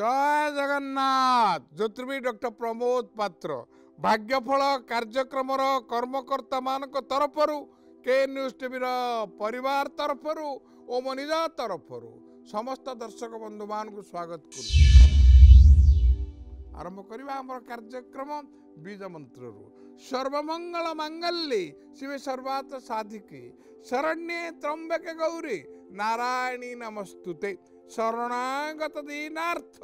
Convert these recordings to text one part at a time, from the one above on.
जय जगन्नाथ। ज्योतिर्विद डॉक्टर प्रमोद पात्र भाग्यफल कार्यक्रम कर्मकर्ता मान तरफरु के न्यूज टीवी परिवार तरफरु ओ मो निज तरफरु समस्त दर्शक बंधु मान को स्वागत कर आरंभ करवा आम कार्यक्रम बीज मंत्र सर्वमंगल मांगल्ये शिवे सर्वार्थ साधिके शरण्ये त्र्यंबके गौरी नारायणी नमस्तुते शरणागत दीनार्थ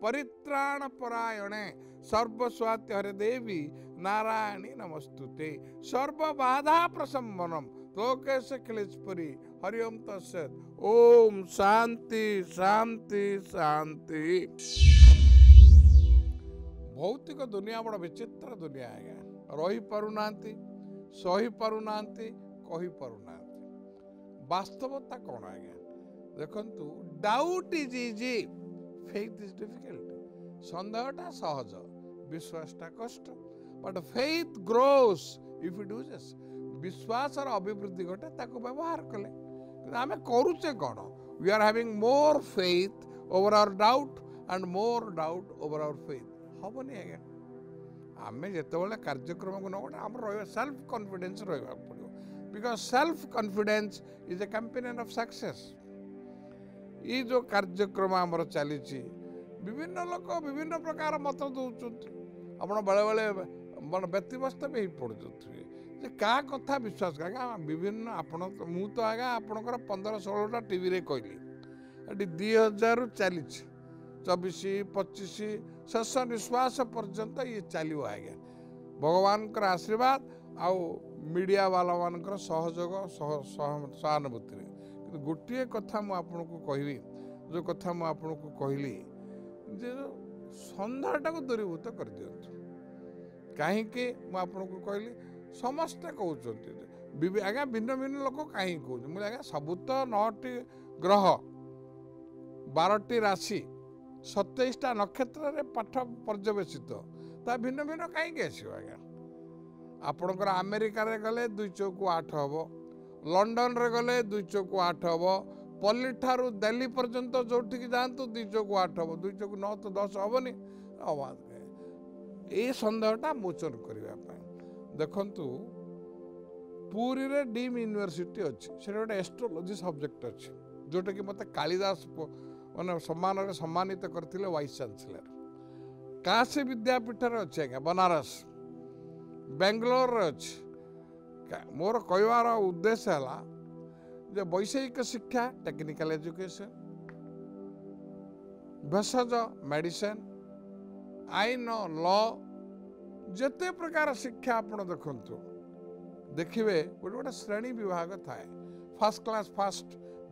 परित्राण परायणे सर्वस्वाति हरे देवी नारायणी नमस्तुते सर्व बाधा प्रशमनम लोकेश क्लेशपुरी हरि ओम तत्सत् ओम शांति शांति शांति। भौतिक दुनिया बड़ विचित्र दुनिया है रही पारुना सही पारुना कही पारुना वास्तवता कौन है देखंतु doubt is easy faith is difficult संदेहटा सहज विश्वासटा कष्ट but faith grows if it uses विश्वास अभिवृद्धि घटे ताको व्यवहार कले आम करूचे कौन we are having more faith over our doubt and more doubt over our faith हेनी आज्ञा आम जिते कार्यक्रम को नगोटे आम सेल्फ कॉन्फिडेंस रहा पड़ो because self confidence is a companion of success. ये जो कार्यक्रम आमर चली विभिन्न लोक विभिन्न प्रकार मत दौरान आप बेले बेले व्यतिव्यस्त भी पड़े क्या कथा विश्वास आज्ञा विभिन्न आपण मु तो आज्ञा आपणकर 15-16टा टीवी रे कहली 2000 चली 24-25 शेष निश्वास पर्यंत ये चलो आज्ञा भगवान आशीर्वाद आउ मीडिया वाला मानकर सहयोग सहानुभूति गोटे कथा मुझे कहबी जो कथा मुझे कहली जे सन्देहटा को दूरीभूत कर दियंतु कहीं मुझे कहली समस्ते कहते आज्ञा भिन्न भिन्न लोक कहीं कहते मुझे आज्ञा सबू तो 9टी ग्रह 12टी राशि 27टा नक्षत्र पाठ पर्यवेसित ता भिन्न भिन्न कहीं आसो आज्ञा आपणकर अमेरिका रे गले 2 चौक 8 हम लंडन रे गले 2 चौक 8 हम पल्ली ठारू दिल्ली पर्यंत जो जातु 2 चौक 8 हम 2 चौक 9 तो 10 हेनी ये सन्देहटा मोचन करने देखु पुरी रे डीम यूनिवर्सिटी अच्छी से गोटे एस्ट्रोलोजी सब्जेक्ट अच्छी जोटा कि मत कालिदास माने सम्मान सम्मानित करते वाइस चांसलर काशी विद्यापीठ अच्छे आज्ञा बनारस बेंगलोर अच्छी मोर कहवार उद्देश्य है जे वैषयिक शिक्षा टेक्निकल एजुकेशन भेषज मेडिसिन आईन लॉ जिते प्रकार शिक्षा आप देखु देखिए गोटे गोटे श्रेणी विभाग थाए first class first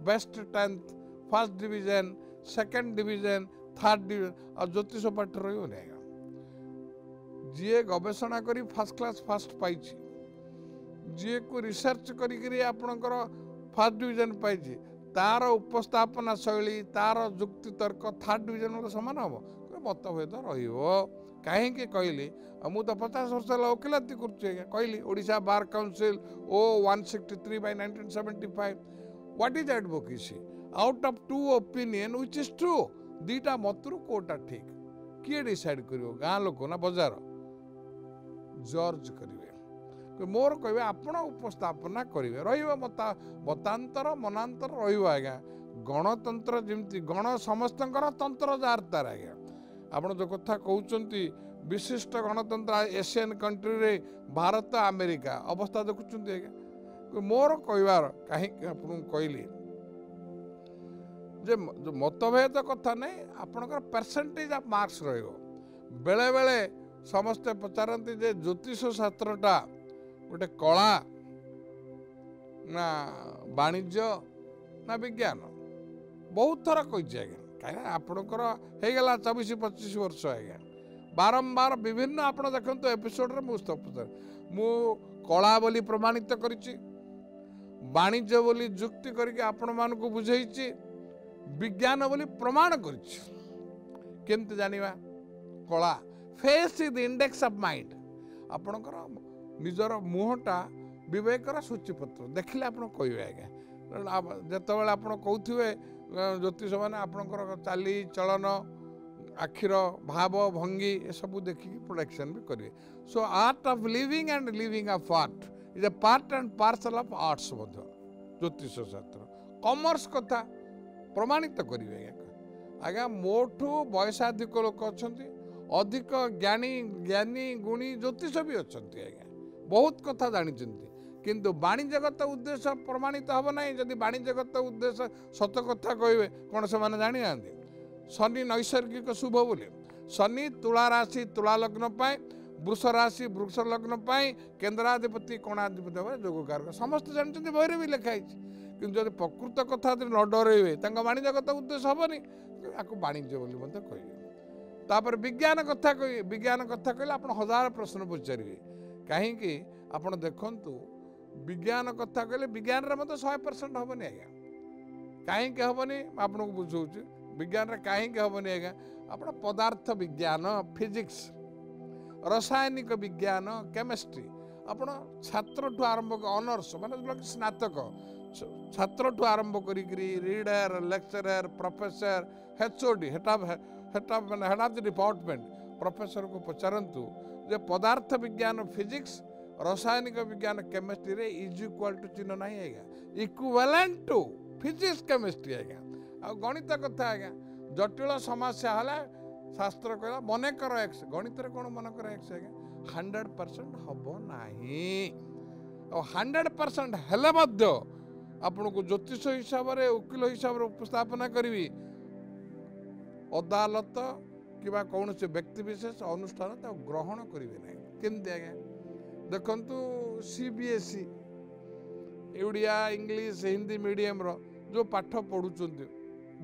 best 10th first division second division third division और ज्योतिष पाठ रही जी गवेषणा करी फर्स्ट क्लास फर्स्ट पाई जी को रिसर्च करी आपणकर फर्स्ट डिवीजन पाई तार उपस्थापना शैली तार जुक्ति तर्क थर्ड डिवीजन सामान हम मतभेद रही कहली मु तो 50 वर्ष वकिलाती कहली ओडिशा बार काउंसिल ओ 163/1975 what is advocacy out of 2 opinion which is true दीटा मतरू कोटा ठीक किए डिसाइड करियो गाँ लोक ना बाजार जर्ज करेंगे मोर कहे आपण उपस्थापना करेंगे मतांतर मनांतर रहा गणतंत्र जमी गण समस्त तंत्र जार तार आज्ञा आप जो कथा कहते विशिष्ट गणतंत्र एशियन कंट्री रे भारत अमेरिका अवस्था देखुं आज्ञा मोर कहवार कहीं कहली जे जो मतभेद कथा नहीं आपणकर परसेंटेज ऑफ मार्क्स बेले बेले समस्ते पचारती जे ज्योतिष शास्त्रटा गोटे कला ना वाणिज्य ना विज्ञान बहुत थर कही आज्ञा कहीं आपणकर होगला 24-25 वर्ष आज्ञा बारंबार विभिन्न आप देखते एपिसोड मु कला बोली प्रमाणित करिछि वाणिज्य बोली जुक्ति करके आपण मानकु बुझेइछि विज्ञान बोली प्रमाण करिछि केमते जानिबा कला face is the index of mind आपणकर निजर मुहटा विवेकर सूचीपत्र देखिले आप कहे आज्ञा जिते आप कहते ज्योतिष मैंने आपणकर चाली चलन आखिर भाव भंगी ये सब देखिए प्रोडक्शन भी करेंगे। So art of living and living of art is a part and parcel of arts ज्योतिष शास्त्र कॉमर्स कथा प्रमाणित करेंगे आज्ञा मोठू वयसाधिक लोक अच्छा अधिक ज्ञानी ज्ञानी गुणी ज्योतिष भी अच्छा आज्ञा बहुत कथा जानी किंतु वाणिज्यगत उद्देश्य प्रमाणित हम ना जदि वाणिज्यगत उद्देश्य सत कथा कहे कौन से जानी ना शनि नैसर्गिक शुभ बोले शनि तुला राशि तुला लग्न पाए वृष राशि वृक्ष लग्न पाए केन्द्राधिपति कोणाधिपति भाव जोगकार समस्त जानते बही भी लिखाई कि जब प्रकृत कथा न डरइबे वाणिज्यगत उद्देश्य हेनी आपको वाणिज्य बोली तापर विज्ञान कथा कह विज्ञान कथा कहले आप हजार प्रश्न पचारे कहीं आप देखु विज्ञान कथा कहले विज्ञान 100% हेनी आज्ञा कहीं हेनी आपको बुझाऊँ विज्ञान कहीं हेनी आज्ञा आप पदार्थ विज्ञान फिजिक्स रासायनिक विज्ञान केमिस्ट्री आप छात्र ठू आरंभ ऑनर्स माने स्नातक छात्र ठू आरंभ करी reader lecturer professor HOD head of the department professor को पचारतु जे पदार्थ विज्ञान फिजिक्स रासायनिक विज्ञान केमिस्ट्री रे इज इक्वल टू चिन्ह नहीं आएगा इक्विवेलेंट टू फिजिक्स केमिस्ट्री आएगा आ गणित कथा आएगा जटिल समस्या है शास्त्र कहला मन कर एक्स गणित कौन मन कर एक्स आएगा 100% हम ना 100% हेले मध्य आपन को ज्योतिष हिसाब से वकिल हिसाब से उपस्थापना करी अदालत कि कौन से व्यक्ति विशेष अनुष्ठान ग्रहण करेंगे ना केमती आज्ञा देखु CBSE Odia English Hindi medium रो जो पाठ पढ़ुं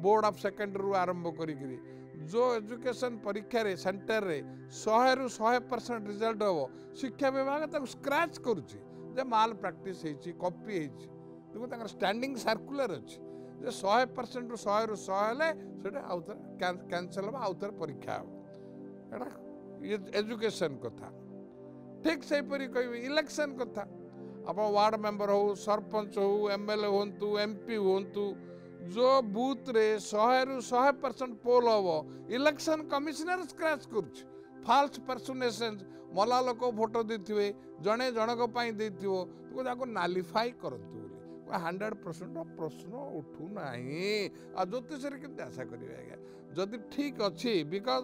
बोर्ड ऑफ सेकेंडरी आरंभ करी जो एजुकेशन परीक्षा रे सेंटर रे 100 रु 100% रिजल्ट हम शिक्षा विभाग स्क्रैच करुच्चे माल प्रैक्टिस कॉपी देखो स्टैंडिंग सर्कुलर अच्छी 100% रु 100 रु 100 हेले आउ कैंसल हम आउ थे परीक्षा हम एजुकेशन कथा ठीक से कह इलेक्शन कथा आप वार्ड मेंबर हो सरपंच हो एमएलए हूँ एमपी हूँ जो बूथ रे 100 रु 100% पोल हम इलेक्शन कमिशनर स्क्रैच कर फाल्स पर्सनेशन मला लोक भोट देते जड़े जनक देको नालीफाई करतु 100% प्रश्न उठू ना ज्योतिष के आशा करेंगे आज्ञा जदि ठीक अच्छी बिकज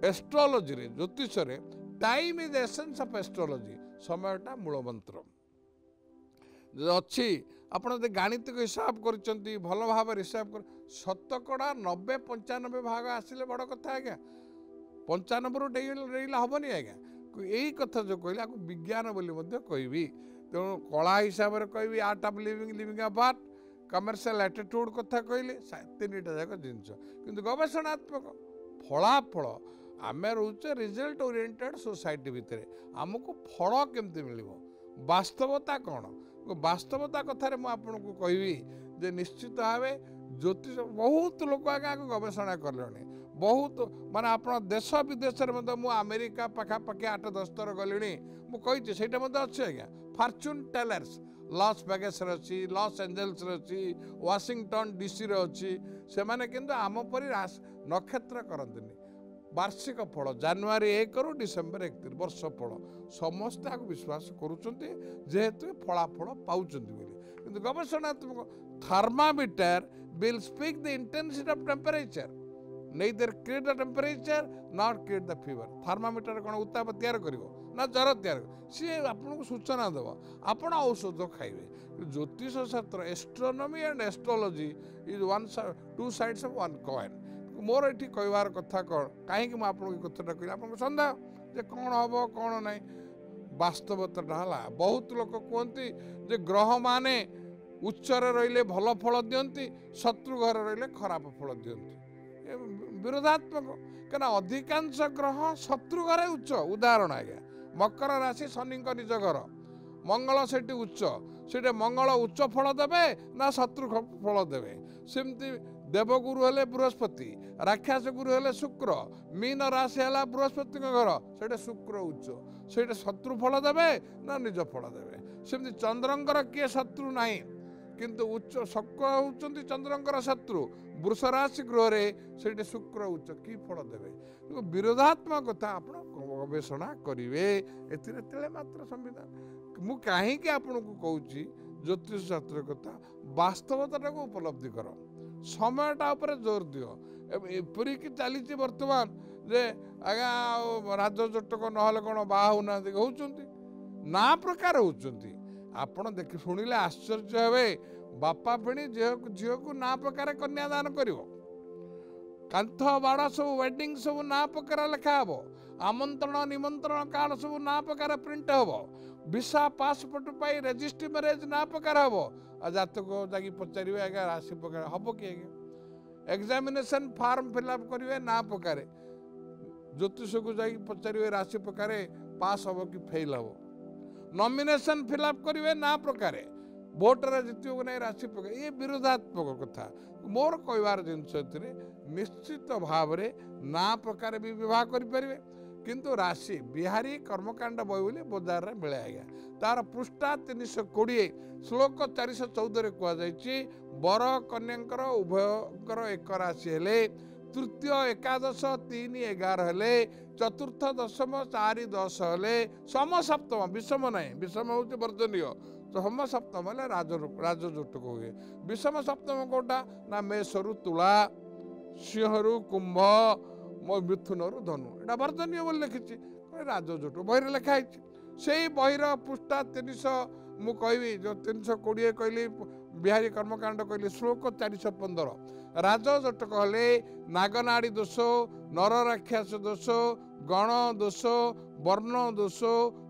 एस्ट्रोलोजी रे ज्योतिष रे time is essence of astrology समयटा मूल मंत्र अच्छी आपड़ गाणितिक हिसाब कर भल भाव हिसाब कर शतकड़ा 90-95 भाग आसिले बड़ कथा आज्ञा 95 रु डेला हेनी आज्ञा यही कथा जो कहले आपको विज्ञान बोली कहबी तेणु कला हिसाब से कहबी art of living living of art commercial attitude कथा कहले 3टा जाक जिनस किंतु गवेषणात्मक फलाफल आम रोचे रिजल्ट ओरिएंटेड सोसाइटी भितर आमको फल केमती मिल वास्तवता कौन वास्तवता कथार मुझे कहबी जे निश्चित भाव ज्योतिष बहुत लोक आगे गवेषणा कले बहुत माने आप देश विदेश में अमेरिका पाखापाखि 8-10 थर गली मुझे से अच्छे आज्ञा फॉर्च्यून टेलर्स लॉस वेगास अच्छी लॉस एंजेल्स अच्छी वाशिंगटन डीसी अच्छी से माने किंतु आम परी नक्षत्र करते वार्षिक फल जानुआरी 1 रु डिसेम्बर 31 वर्ष फल समस्त आपको विश्वास करेतु फलाफल पाँच कि गवेषणात्मक thermometer will speak the intensity of temperature neither create the temperature nor create the fever thermometer कौन उत्ताप तैयार करिवो ना जर तैयार सी आपको सूचना देव आपण औषध खाइबे ज्योतिष शास्त्र astronomy and astrology is one two sides of one coin मोर ये कहबार कथा कौन कहीं मुझे कथा कहली आप सन्देह जे कौन हम कौन ना वास्तवता है बहुत लोग कहते जे ग्रह माने उच्चर रहिले भल फल दियंती शत्रु घर रहिले खराब फल दियंती विरोधात्मक क्या अधिकांश ग्रह शत्रु घरे उच्च उदाहरण आज्ञा मकर राशि शनि निज घर मंगल से उच्च से मंगल उच्च फल देवे ना शत्रु फल देवे सेमती देवगुरु हेले बृहस्पति राक्षस गुरु हेले शुक्र मीन राशि है बृहस्पति घर से शुक्र उच्च से शत्रु फल देवे ना निज फल देवे सेमती चंद्रंकर किए शत्रु ना किंतु उच्च शुक्र होउचंती चंद्रंकर शत्रु वृष राशि गृह से शुक्र उच्च कि फल देवे विरोधात्मक कथा आपण गवेषणा करेंगे एते मात्र संविधान मु कहीं आपन को कहूँ ज्योतिष शास्त्र कथा वास्तवता को उपलब्धि कर समयटा उपर जोर दियो एपरिक चली बर्तमान जे आज्ञा राजजोटक ना कौन बाहना होती ना प्रकार होती आपण देख शुणिले आश्चर्य हे बापा पिणी झील को ना प्रकार कन्यादान कर कांथ बाड़ सब वेडिंग सब ना प्रकार लेखा हे आमंत्रण निमंत्रण कार्ड सब ना प्रकार प्रिंट हे वीसा पासपोर्ट पाई रजिस्ट्री मैरेज ना प्रकार हे आ जातक जाकि पचारे आज्ञा राशि प्रकार हम कि आज्ञा एग्जामिनेशन फार्म फिलअप करेंगे ना प्रकार ज्योतिष को जाकि पचारे राशि प्रकार पास हम कि फेल हम नॉमिनेशन फिलअप करेंगे ना प्रकार भोटर जितने नहीं राशि प्रकार ये विरोधात्मक कथा मोर कहबार जिनस निश्चित भाव ना प्रकार भी विवाह करें किंतु राशि बिहारी कर्मकांड बही बोली बजार में मिले आज्ञा तार पृष्ठा 320 श्लोक 414 कहुई बर कन्या उभयकर एक राशि हेले तृतीय एकादश 3 11 हेले चतुर्थ दशम 4 10 हेले सम सप्तम विषम नहीं विषम हूँ वर्जनीय सम सप्तम हेले राजजोटक हुए विषम सप्तम कौटा ना मेषरु तुला सिंहरु कुंभ मिथुन रु धनु एटा वर्जनीय बोली लिखी राजजोट बही लिखाई से बहीर पृष्ठा 300 मु कहबी जो 320 कहली बिहारी कर्मकांड कहली श्लोक 415 राजजोटक हेले नागनाड़ी दोष नर राक्षस दोष गण दोष वर्ण दोष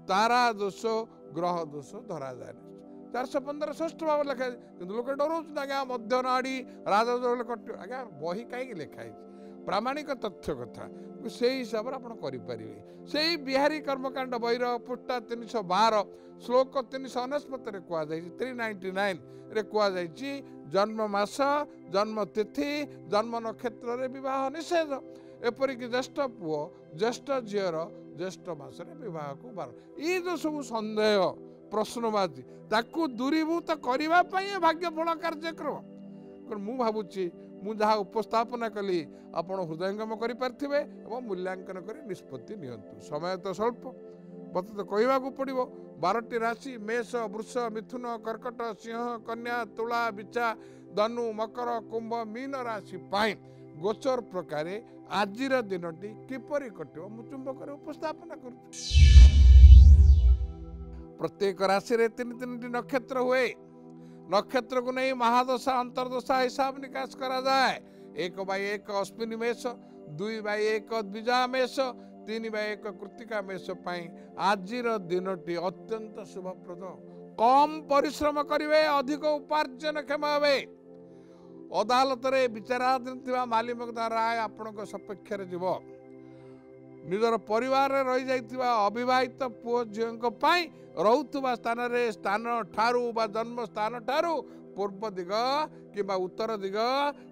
तारा दोष ग्रह दोष धरा जाए 415 षष्ठ भाव लिखा लोक डर आज्ञा मध्य नाड़ी राजजोट कट आज्ञा बही कहीं लिखाई प्रामाणिक तथ्य कथा से हिसाब से आप से बिहारी कर्मकांड बहीर पृष्ठा 312 श्लोक 369 कहुई 399 रे कहुई जन्म मास जन्म तिथि जन्म नक्षत्र रे विवाह निषेध एपरिक ज्येष्ठ पुओ ज्येष्ठ झीर ज्येष्ठ मासरे विवाह को बार ये जो सब सन्देह प्रश्नवादी ताकू दूरीभूत करने भाग्यफल कार्यक्रम मु भावुची मु जहाँ उपस्थापना कली आपण हृदयंगम करें और मूल्यांकन कर निष्पत्ति नियंतु समय तो स्वल्प मत तो कहवाक पड़ो 12टी राशि मेष वृष मिथुन कर्कट सिंह कन्या तुला बिछा धनु मकर कुंभ मीन राशि पाई गोचर प्रकार आजिर दिनटी किपरि कटिव मु चुंबक उपस्थापना कर प्रत्येक राशि रे 3-3टी नक्षत्र हुए नक्षत्र को नहीं महादशा अंतर्दशा हिसाब निकास करा जाए 1/1 अश्विनी मेष 2/1 द्विजा मेष 3/1 कृत्तिका मेष पाई आजिर दिनटी अत्यंत शुभप्रद कम परिश्रम करिवे अधिक उपार्जन क्षम हे अदालत रे विचाराधीन थिबा मालिक राय आपनक सपेक्ष रे जीव निजर परिवार रे रही जाइतिबा अविवाहित पुओ झीओंक पाई रहुतुबा स्थान रे स्थान ठारू बा जन्म स्थान ठारू पूर्व दिग किंबा उत्तर दिग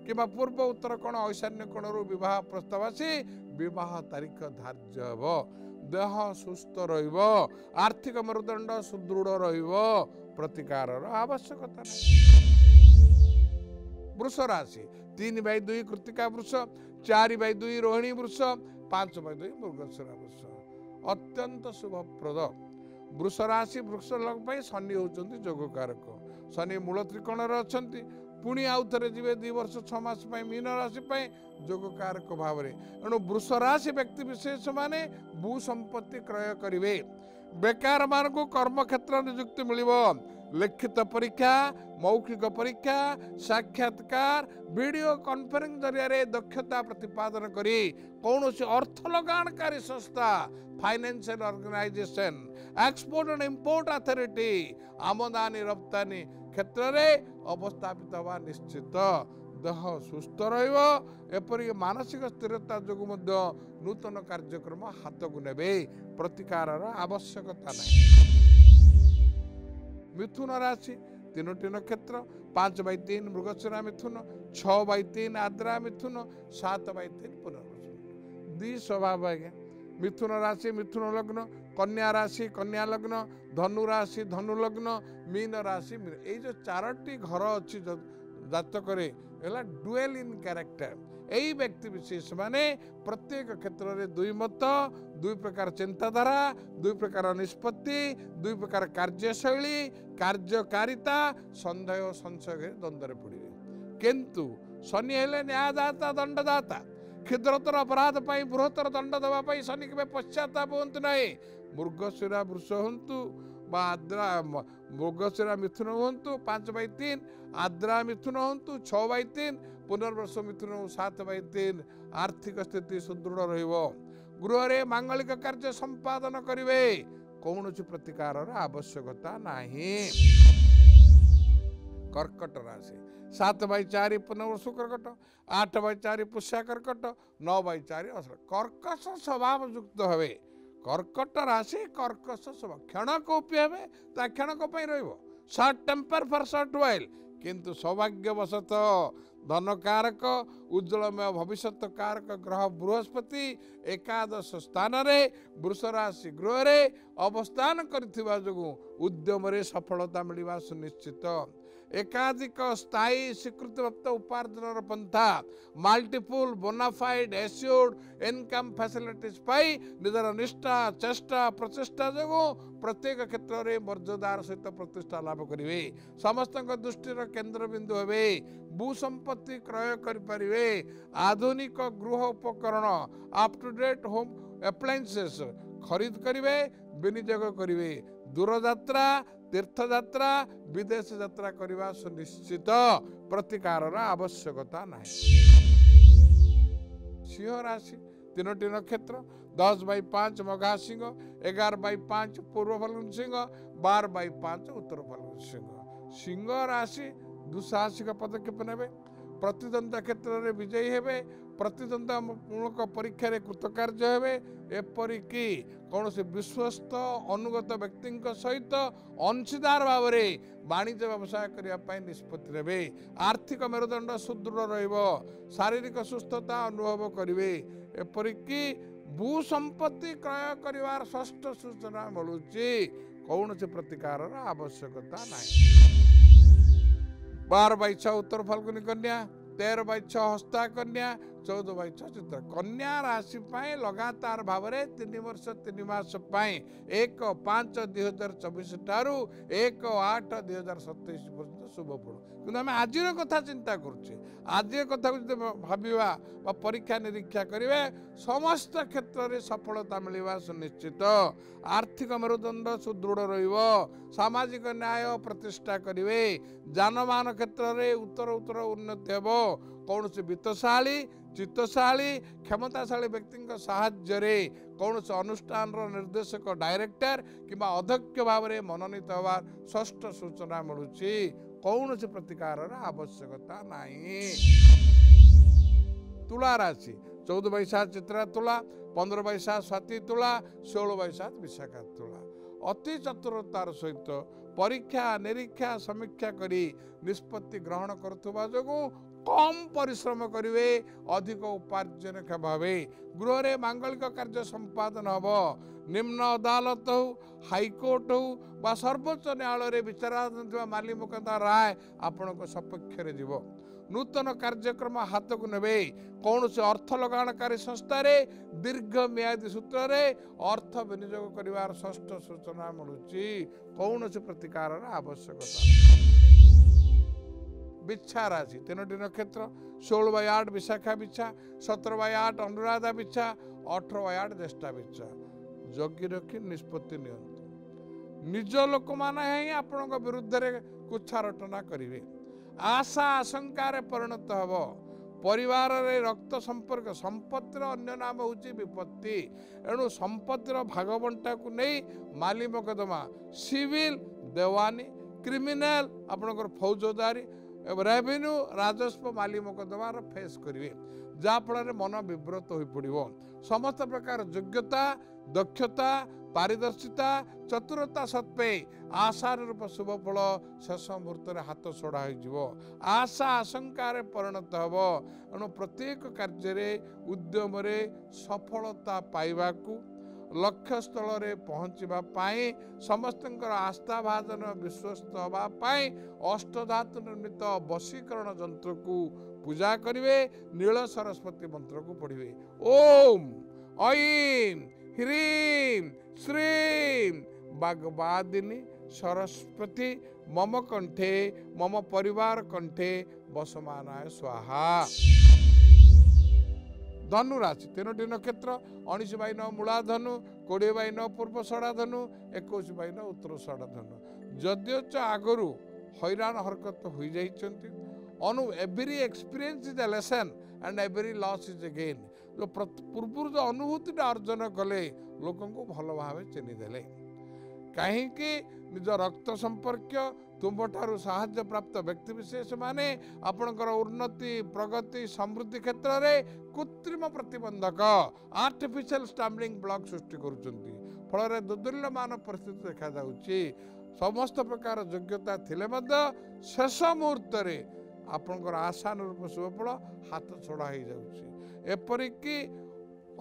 किंबा पूर्व उत्तर कोण ईशान्य कोणरू विवाह प्रस्ताव आसी विवाह तारीख धार्य हेब देह सुस्थ रहिब आर्थिक मेरुदंड सुदृढ़ रहिब प्रतिकार आवश्यकता वृष राशि 3/2 कृत्तिका वृष 4/2 रोहिणी वृष 5/2 मृगशिरा वृष अत्यंत शुभप्रद वृष राशि वृक्ष लग शनि होउचंती जोगकारक शनि मूल त्रिकोण अच्छा पुणी आउ थे जी 2 वर्ष 6 मास मीन राशि जोगकारक भाव में एणु वृष राशि व्यक्ति विशेष माने भू संपत्ति क्रय करेंगे बेकार मान को कर्म क्षेत्र नियुक्ति मिल लिखित परीक्षा मौखिक परीक्षा साक्षात्कार वीडियो कॉन्फ्रेंस जरिया दक्षता प्रतिपादन करी कौन से अर्थ लगानकारी संस्था financial organization export and import authority आमदानी रप्तानी क्षेत्र में अवस्थापित हवा निश्चित देह सुस्थ रपरिक मानसिक स्थिरता जो नूतन कार्यक्रम हाथ को ने प्रतिकार आवश्यकता नहीं मिथुन राशि 3टी नक्षत्र 5/3 मृगशिरा मिथुन 6/3 आद्रा मिथुन 7/3 पुनर्वसु 2 स्वभाव आज्ञा मिथुन राशि मिथुन लग्न, कन्या राशि कन्या लग्न, धनु राशि धनु लग्न, मीन राशि मीन। ये जो 4टी घर अच्छी जातक डुएल इन कैरेक्टर। यही व्यक्ति विशेष माने प्रत्येक क्षेत्र में दुई मत, दुई प्रकार चिंताधारा, दुई प्रकार निष्पत्ति, दुई प्रकार कार्यशैली, कार्यकारिता, संदेह संशय द्वंद्व पड़े। किंतु शनि हेले न्यायदाता दंडदाता। क्षुद्रतर अपराध पर बृहत्तर दंड देवाई शनि के पश्चाताप हूँ ना। मृगशिरा वृष हूँ आद्रा मृगशिरा मिथुन हूँ 5/3, आद्रा मिथुन हूँ 6/3, पुनर्वश मिथुन 7/3। आर्थिक स्थिति सुदृढ़ रहिबो। गृह रे मांगलिक कार्य संपादन करिवे। कौन प्रतिकार आवश्यकता नाही। कर्कट राशि 7/4 पुनर्वसु कर्कट, 8/4 पुष्या कर्कट, 9/4 अश्लेषा। कर्कश स्वभाव युक्त हवे। कर्कट राशि कर्कश स्वभाव क्षणकोपी हे क्षणक short temper for short while. किंतु सौभाग्यवशतः धन कारक उज्ज्वलमय भविष्य कारक ग्रह बृहस्पति एकादश स्थान रे वृष राशि गृह रे अवस्थान करथिबा जोगु उद्यम रे सफलता मिलवा सुनिश्चित। एकाधिक स्थायी स्वीकृतिप्राप्त उपार्जन पंथा multiple bonafide assured income facilities पाई निजर निष्ठा चेष्टा प्रचेष्टा जो प्रत्येक क्षेत्र में मर्यादार सहित प्रतिष्ठा लाभ करेंगे। समस्त दृष्टिर केन्द्र बिंदु हे। भूसंपत्ति क्रय करें। आधुनिक गृह उपकरण up to date home appliances खरीद करेंगे, विनियोग करेंगे। दूरयात्रा तीर्थयात्रा विदेश यात्रा करने सुनिश्चित। प्रतिकार आवश्यकता नहीं। सिंह राशि 3टी नक्षत्र 10/5 मघा सिंह, 11/5 पूर्व फाल्गुन सिंह, 12/5 उत्तर फाल्गुन सिंह। सिंह राशि दुस्साहसिक पदक्षेप ने प्रतिद्वंद्विता क्षेत्र में विजयी हेबे। प्रतिद्वंद्वितामूलक परीक्षा कृतकार्य हेबे। एपरिकी कौन से विश्वस्त अनुगत व्यक्ति सहित अंशीदार भाव में वाणिज्य व्यवसाय करने निष्पत्ति नेबे। आर्थिक मेरुदंड सुदृढ़ रहिबो। शारीरिक सुस्थता अनुभव करेंगे। एपरिकी भू संपत्ति क्रय कर षष्ठ सूचना मिलूची। कौन से प्रतिकार आवश्यकता नहीं। 12/6 उत्तर फाल्गुनी कन्या, 13/6 हस्ता कन्या, 14/6 चित्र कन्या राशि लगातार भाव में 3 वर्ष 3 मास 1/5/2024 ठारू 1/8/2027 पर्यंत शुभफल। कि आम आज कथा चिंता करुचे। आज कथा भाविवा परीक्षा निरीक्षा करेंगे समस्त क्षेत्र में सफलता मिलवा सुनिश्चित। आर्थिक मेरुदंड सुदृढ़ रहिबो। सामाजिक न्याय प्रतिष्ठा करेंगे। जानमान क्षेत्र में उत्तर उत्तर उन्नति हेबो। कौन से वित्तशाली चित्तशाली क्षमताशाली व्यक्ति साहाय्य कौन से अनुष्ठान निर्देशक डायरेक्टर किंबा अध्यक्ष भाव में मनोनीत होवार षष्ठ सूचना मिलूची। कौन से प्रतिकार आवश्यकता नहीं। तुला राशि 14/7 चित्रा तुला, 15/7 स्वाति तुला, 16/7 विशाखा तुला। अति चतुरतार सहित परीक्षा निरीक्षा समीक्षा करी निष्पत्ति ग्रहण करुवा जो कम परिश्रम करेंगे, अधिक उपार्जन भावे गृह रे मांगलिक कार्य संपादन हम। निम्न अदालत हो हाईकोर्ट हो बा सर्वोच्च न्यायालय विचाराधीन माली मुकदमा राय आपण सपक्ष रे जीव। नूतन कार्यक्रम हाथ को नेबे। कौन से अर्थ लगाणकारी संस्था रे दीर्घ मियादी सूत्र रे अर्थ विनियोग करिवार षष्ठ सूचना मिलूची। कौन से प्रतिकार आवश्यकता। बिच्छा राशि 3टी नक्षत्र 16/8 विशाखा बिच्छा, 17/8 अनुराधा बिच्छा, 18/8 ज्येष्ठा बिच्छा। जगी रखी निष्पत्ति नियंतु। निज लोक माने ही आपण विरुद्ध रे कुछा रटना करिवे। आशा आशंकार परिणत हब। परिवार रे रक्त संपर्क संपत्तिर अन्य नाम होची विपत्ति। एणु संपत्तिर भागबंटा को नहीं माली मकदमा सिविल देवानी क्रिमिनल आपणकर फौजदारी रेवेन्यू राजस्व माली मकदमा फेस करेंगे। जहाँफल मन विव्रत हो पड़ो। समस्त प्रकार योग्यता दक्षता पारदर्शिता चतुरता सत्पे आशानुरूप शुभ फल शेष मुहूर्त हाथ छड़ा हो आशा आशंकार परिणत हम एणु प्रत्येक कार्य उद्यम सफलता पाइबाकू लक्ष्य स्थल रे पहुँचवा समस्त आस्था भाजन विश्वस्त होगापाई अष्टधातु निर्मित वशीकरण यंत्र को पूजा करेंगे नील सरस्वती मंत्र को पढ़िए ओम ऐं ह्रीं श्रीं वाग्वादिनी सरस्वती मम कंठे मम परिवार कंठे वसमानाय स्वाहा। धनु राशि 3टी नक्षत्र 19 बाई 9 मूला धनु 20 बाई 9 पूर्व षड़ा धनु 21 बाई 9 उत्तर षड़ा धनु जदियो आगु हैरान हरकत हो जाइछन्ति अनु every experience is a lesson and every loss is a gain जो पूर्व जो अनुभूति अर्जन कले लोक भल भाव चिन्हीदेले कहीं निज रक्त संपर्क तुम्हारू साहाय्य प्राप्त व्यक्ति विशेष माने आपणकर उन्नति प्रगति समृद्धि क्षेत्र में कृत्रिम प्रतिबंधक आर्टिफिशियल स्टम्बलिंग ब्लॉक सृष्टि करुछन्ति फल दुर्दुल्यमान परिस्थिति देखा जाउछि समस्त प्रकार योग्यता थिले मध्य शेष मुहूर्त आपणकर आशानुरूप शुभफल हाथ छड़ा हो जाउछि एपरिक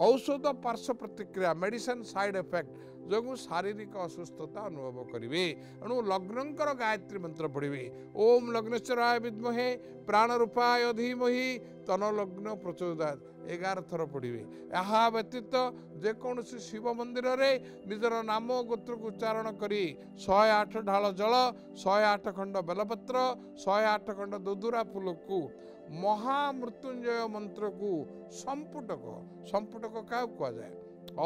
औषध पार्श्व प्रतिक्रिया मेडिसिन साइड इफेक्ट जो शारीरिक असुस्थता अनुभव करेंगे एणु लग्नकर गायत्री मंत्र पढ़े ओम लग्नेश्वराय विद्महे प्राण रूपाय धीमहि तन लग्न प्रचोदयात् 11 थर पढ़े या व्यतीत जेकोसी शिव मंदिर रे निजर नाम गोत्र को उच्चारण करी 108 ढाल जल 108 खंड बेलपत्र 108 खंड दुदुरा फूल को महामृत्युंजय मंत्र को संपुटक क्या कह जाए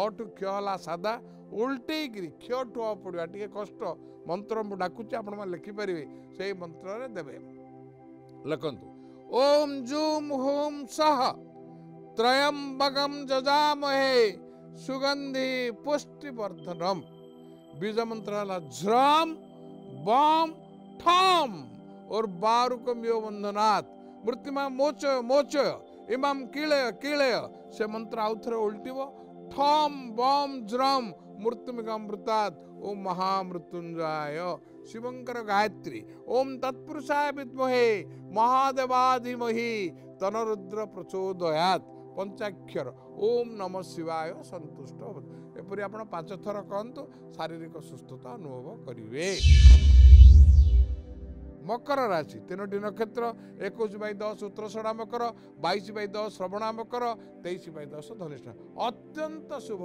अठु क्षला सादा उल्टे क्ष टू पड़ा टे कष्ट मंत्र मुझे डाकुची आप लिखिपारे से मंत्र देवे लिखतु ओम जूम होम सह त्रयंबकम जजामहे सुगंधि पुष्टिवर्धनम बीज मंत्र है झ्रम बम ठम और बारुकमियो बंधनात् मृत्युमा मोच मोच इमाम कीलय कीलय से मंत्र आउ थे उल्टिव ठम बम ज्रम मृत्युमिकामृतात् ओम महामृत्युंजय शिवंकर गायत्री ओम तत्पुरुषाय विद्महे महादेवाधीमहि तनरुद्र प्रचोदयात् पंचाक्षर ओम नमः शिवाय संतुष्ट एपरी आप 5 थर कहतु शारीरिक सुस्थता अनुभव करेंगे। मकर राशि 3टी नक्षत्र 21 by 10 Uttarashadha Makar 22 by 10 Shravana Makar 23 by 10 Dhanishtha अत्यंत शुभ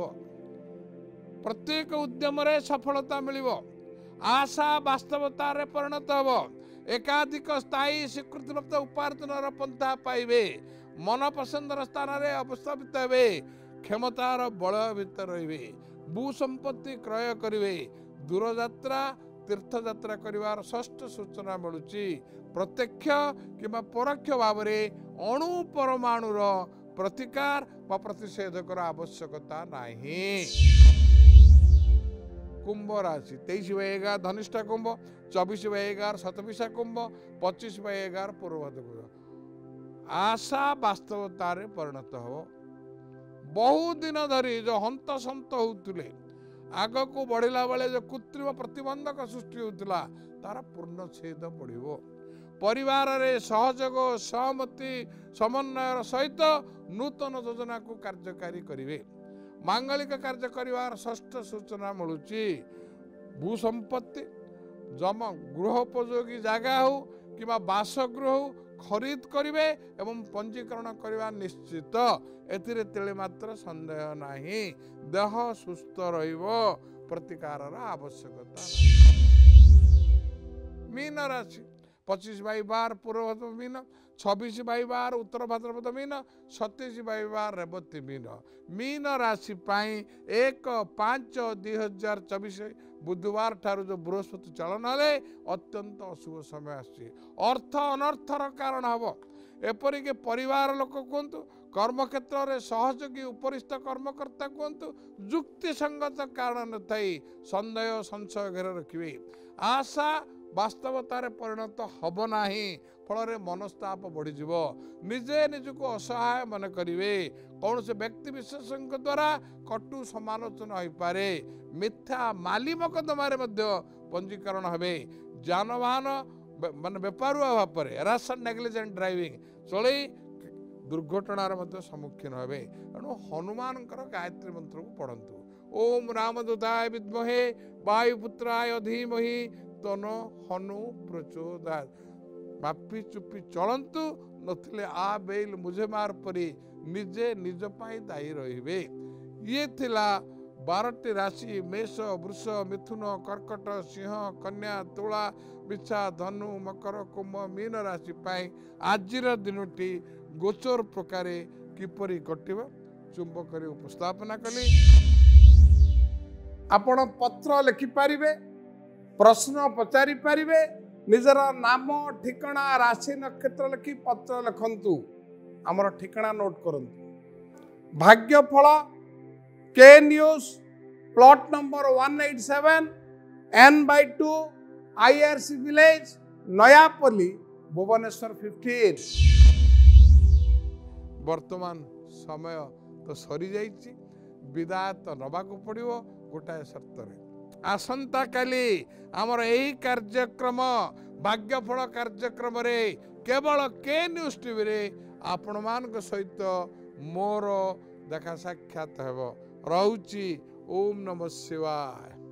प्रत्येक उद्यम सफलता मिलिबो आशा वास्तवता रे परिणत हो एकाधिक स्थायी स्वीकृति प्राप्त उपार्जन पंथा पाइबे मन पसंदर स्थान रे अवस्थापित हेबे क्षमतार बल भीतर रहिबे भू संपत्ति क्रय करिवे दूर यात्रा तीर्थयात्रा करिवार षष्ठ सूचना मिलुची प्रत्यक्ष किंवा परोक्ष भाव अणु परमाणुर प्रतिकार व प्रतिषेधकर आवश्यकता नहीं। कुंभ राशि 23 by 11 Dhanishtha Kumbh 24 by 11 Shatabhisha Kumbh 25 by 11 Purvabhadra कुंभ आशा वास्तवता रे परिणत हो बहुत दिन धरी जो हंत सत होते आग को बढ़ला बेले जो कृत्रिम प्रतिबंधक सृष्टि होता तार पूर्णछेद पड़ो परिवार रे सहयोग सहमति समन्वय सहित नूतन योजना को कार्यकारी करेंगे मांगलिक कार्य करिवार षष्ठ सूचना मिलुची भू संपत्ति जम गृहोपयोगी जगह हो कि बासगृह हो खरीद करिवे एवं पंजीकरण करवा निश्चित एथिरे तेले मात्र संदेह नहीं देह सुस्थ रहिबो प्रतिकार आवश्यकता। मीन राशि 25 बाई 12 पूर्व भाद्रपद मीन 26 बाई 12 उत्तर भाद्रपद मीन 27 बाई 12 रेवती मीन मीन राशि पाई 1/5/2024 बुधवार ठारू जो बृहस्पति चलन है अत्यंत अशुभ समय आसी अर्थ अनर्थर कारण हम एपरिक परिवार लोक कहतु कर्मक्षेत्र में सहयोगी उपरिस्थ कर्मकर्ता कहतु युक्ति संगत कारण न थी संदेह संशय घेर रखिए आशा ବାସ୍ତବତାରେ ପରିଣତ ହେବ ନାହିଁ। ଫଳରେ ମନସ୍ତାପ ବଢ଼ିଯିବ, ନିଜେ ନିଜକୁ ଅସହାୟ ମନେ କରିବେ। କୌଣସି ବ୍ୟକ୍ତି ବିଶେଷଙ୍କ ଦ୍ୱାରା କଟୁ ସମାଲୋଚନା ହୋଇପାରେ। ମିଥ୍ୟା ମାଲି ମକଦ୍ଦମାରେ ମଧ୍ୟ ପଞ୍ଜୀକରଣ ହେବେ। ଯାନବାହନ ମାନେ ବେପାରୁଆ ଭାବରେ ରାସନ୍ ନେଗ୍ଲିଜେଣ୍ଟ ଡ୍ରାଇଭିଂ ଚଳେଇ ଦୁର୍ଘଟଣାର ମଧ୍ୟ ସମ୍ମୁଖୀନ ହେବେ। ତେଣୁ ହନୁମାନଙ୍କର ଗାୟତ୍ରୀ ମନ୍ତ୍ରକୁ ପଢ଼ନ୍ତୁ। ଓମ୍ ରାମଦୂତାୟ ବିଦ୍ମହେ ବାୟୁପୁତ୍ରାୟ ଧୀମହି ତନୋ ହନୁ ପ୍ରଚୋଦୟାତ୍। ମାପି ଚୁପି ଚଳନ୍ତୁ, ନଥିଲେ ଆ ବେଲ ମୁଝେ ମାର ପରି ନିଜେ ନିଜ ପାଇଁ ଦାୟୀ ରହିବେ। ଇଏ ଥିଲା 12ଟି ରାଶି ମେଷ ବୃଷ ମିଥୁନ କର୍କଟ ସିଂହ କନ୍ୟା ତୁଳା ବିଛା ଧନୁ ମକର କୁମ୍ଭ ମୀନ ରାଶି ପାଇଁ ଆଜିର ଦିନଟି ଗୋଚର ପ୍ରକାରେ କିପରି କଟିବ ଚୁମ୍ବକରେ ଉପସ୍ଥାପନା କଲି। ଆପଣ ପତ୍ର ଲେଖିପାରିବେ, ପ୍ରଶ୍ନ ପଚାରି ପାରିବେ। ନିଜର ନାମ ଠିକଣା ରାଶି ନକ୍ଷତ୍ର ଲେଖି ପତ୍ର ଲେଖନ୍ତୁ। ଆମର ଠିକଣା ନୋଟ କରନ୍ତୁ। ଭାଗ୍ୟଫଳ କେ news plot number 187 N/2 IRC village Nayapalli Bhubaneswar 15। ବର୍ତ୍ତମାନ ସମୟ ତ ସରିଯାଇଛି, ବିଦାୟ ତ ନେବାକୁ ପଡ଼ିବ ଗୋଟାଏ ସର୍ତ୍ତରେ। ଆସନ୍ତାକାଲି ଆମର ଏହି କାର୍ଯ୍ୟକ୍ରମ ଭାଗ୍ୟଫଳ କାର୍ଯ୍ୟକ୍ରମରେ କେବଳ କେ ନ୍ୟୁଜ ଟିଭିରେ ଆପଣମାନଙ୍କ ସହିତ ମୋର ଦେଖା ସାକ୍ଷାତ ହେବ। ରହୁଛି। ଓମ୍ ନମଃ ଶିବାୟ।